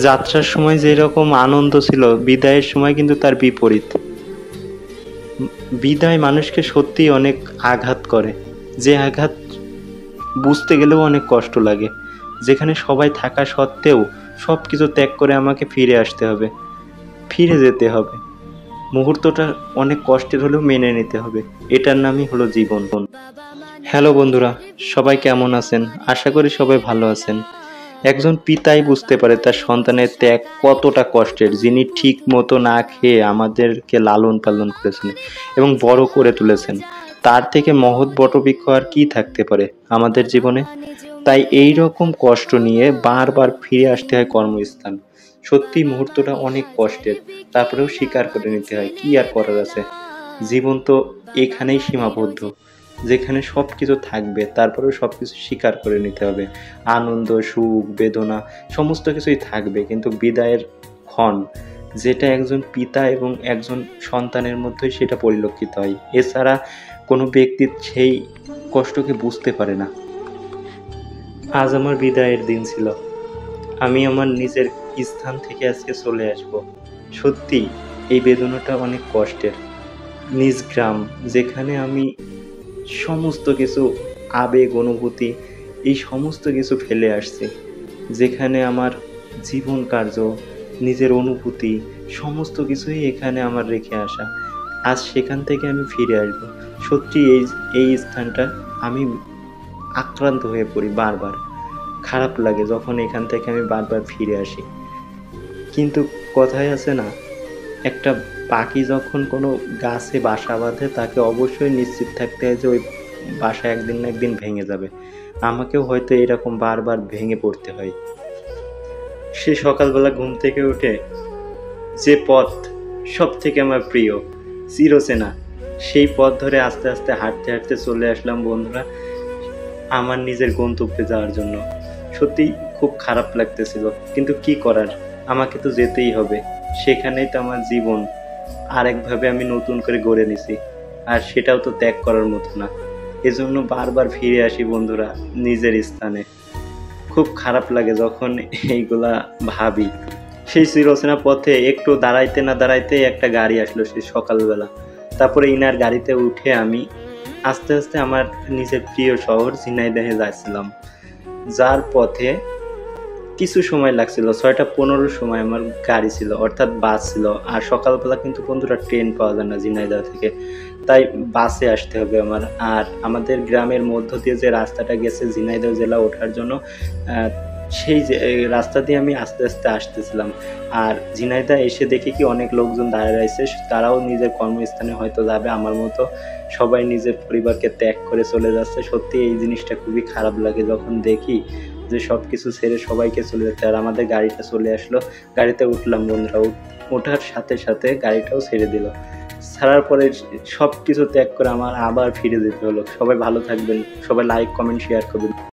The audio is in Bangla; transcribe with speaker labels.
Speaker 1: যাত্রার সময় যেরকম আনন্দ ছিল, বিদায়ের সময় কিন্তু তার বিপরীত। বিদায় মানুষকে সত্যিই অনেক আঘাত করে, যে আঘাত বুঝতে গেলেও অনেক কষ্ট লাগে। যেখানে সবাই থাকা সত্ত্বেও সব কিছু ত্যাগ করে আমাকে ফিরে আসতে হবে, ফিরে যেতে হবে। মুহূর্তটা অনেক কষ্টের হলেও মেনে নিতে হবে। এটার নামই হলো জীবন। হ্যালো বন্ধুরা, সবাই কেমন আছেন? আশা করি সবাই ভালো আছেন। একজন পিতাই বুঝতে পারে তার সন্তানের ত্যাগ কতটা কষ্টের, যিনি ঠিক মতো না খেয়ে আমাদেরকে লালন পালন করেছেন এবং বড় করে তুলেছেন। তার থেকে মহৎ বটবৃক্ষ আর কি থাকতে পারে আমাদের জীবনে? তাই এই রকম কষ্ট নিয়ে বারবার ফিরে আসতে হয় কর্মস্থান। সত্যি মুহূর্তটা অনেক কষ্টের, তারপরেও স্বীকার করে নিতে হয়। কি আর করার আছে, জীবন তো এখানেই সীমাবদ্ধ। যেখানে সব কিছু থাকবে তারপরেও সব কিছু স্বীকার করে নিতে হবে। আনন্দ, সুখ, বেদনা সমস্ত কিছুই থাকবে, কিন্তু বিদায়ের ক্ষণ যেটা একজন পিতা এবং একজন সন্তানের মধ্যেই সেটা পরিলক্ষিত হয়। এছাড়া কোনো ব্যক্তি সেই কষ্টকে বুঝতে পারে না। আজ আমার বিদায়ের দিন ছিল। আমি আমার নিজের স্থান থেকে আজকে চলে আসব। সত্যি এই বেদনাটা অনেক কষ্টের। নিজ গ্রাম, যেখানে আমি সমস্ত কিছু আবেগ, অনুভূতি, এই সমস্ত কিছু ফেলে আসছি। যেখানে আমার জীবন কার্য, নিজের অনুভূতি সমস্ত কিছুই এখানে আমার রেখে আসা। আজ সেখান থেকে আমি ফিরে আসব। সত্যি এই স্থানটা আমি আক্রান্ত হয়ে পড়ি বারবার। খারাপ লাগে যখন এখান থেকে আমি বারবার ফিরে আসি। কিন্তু কথায় আছে না, একটা পাখি যখন কোনো গাছে বাসা বাঁধে তাকে অবশ্যই নিশ্চিত থাকতে হয় যে ওই বাসা একদিন না একদিন ভেঙে যাবে। আমাকেও হয়তো এরকম বারবার ভেঙে পড়তে হয়। সে সকালবেলা ঘুম থেকে উঠে যে পথ সব থেকে আমার প্রিয়, চিরচেনা, সেই পথ ধরে আস্তে আস্তে হাঁটতে হাঁটতে চলে আসলাম বন্ধুরা আমার নিজের গন্তব্যে যাওয়ার জন্য। সত্যি খুব খারাপ লাগতেছিল, কিন্তু কি করার, আমাকে তো যেতেই হবে। সেখানেই তো আমার জীবন আরেকভাবে আমি নতুন করে গড়ে নিছি, আর সেটাও তো ত্যাগ করার মতো না। এজন্য বারবার ফিরে আসি বন্ধুরা নিজের স্থানে। খুব খারাপ লাগে যখন এইগুলা ভাবি। সেই চিরচেনা পথে একটু দাঁড়াইতে না দাঁড়াইতে একটা গাড়ি আসলো সেই সকালবেলা। তারপরে ইনার গাড়িতে উঠে আমি আস্তে আস্তে আমার নিজের প্রিয় শহর ঝিনাইদহে যাচ্ছিলাম। যার পথে কিছু সময় লাগছিল, 6টা 15 সময় আমার গাড়ি ছিল, অর্থাৎ বাস ছিল। আর সকালবেলা কিন্তু বন্ধুরা ট্রেন পাওয়া যায় না ঝিনাইদহ থেকে, তাই বাসে আসতে হবে আমার। আর আমাদের গ্রামের মধ্য দিয়ে যে রাস্তাটা গেছে ঝিনাইদহ জেলা ওঠার জন্য, সেই যে রাস্তা দিয়ে আমি আস্তে আস্তে আসতেছিলাম। আর ঝিনাইদহ এসে দেখি কি অনেক লোকজন দাঁড়িয়ে রয়েছে, তারাও নিজের কর্মস্থানে হয়তো যাবে আমার মতো। সবাই নিজের পরিবারকে ত্যাগ করে চলে যাচ্ছে। সত্যি এই জিনিসটা খুবই খারাপ লাগে যখন দেখি যে সব কিছু ছেড়ে সবাইকে চলে যেতে। আর আমাদের গাড়িটা চলে আসলো, গাড়িতে উঠলাম বন্ধুরা। ওঠার সাথে সাথে গাড়িটাও ছেড়ে দিল। ছাড়ার পরে সব কিছু ত্যাগ করে আমার আবার ফিরে যেতে হলো। সবাই ভালো থাকবেন, সবাই লাইক, কমেন্ট, শেয়ার করবেন।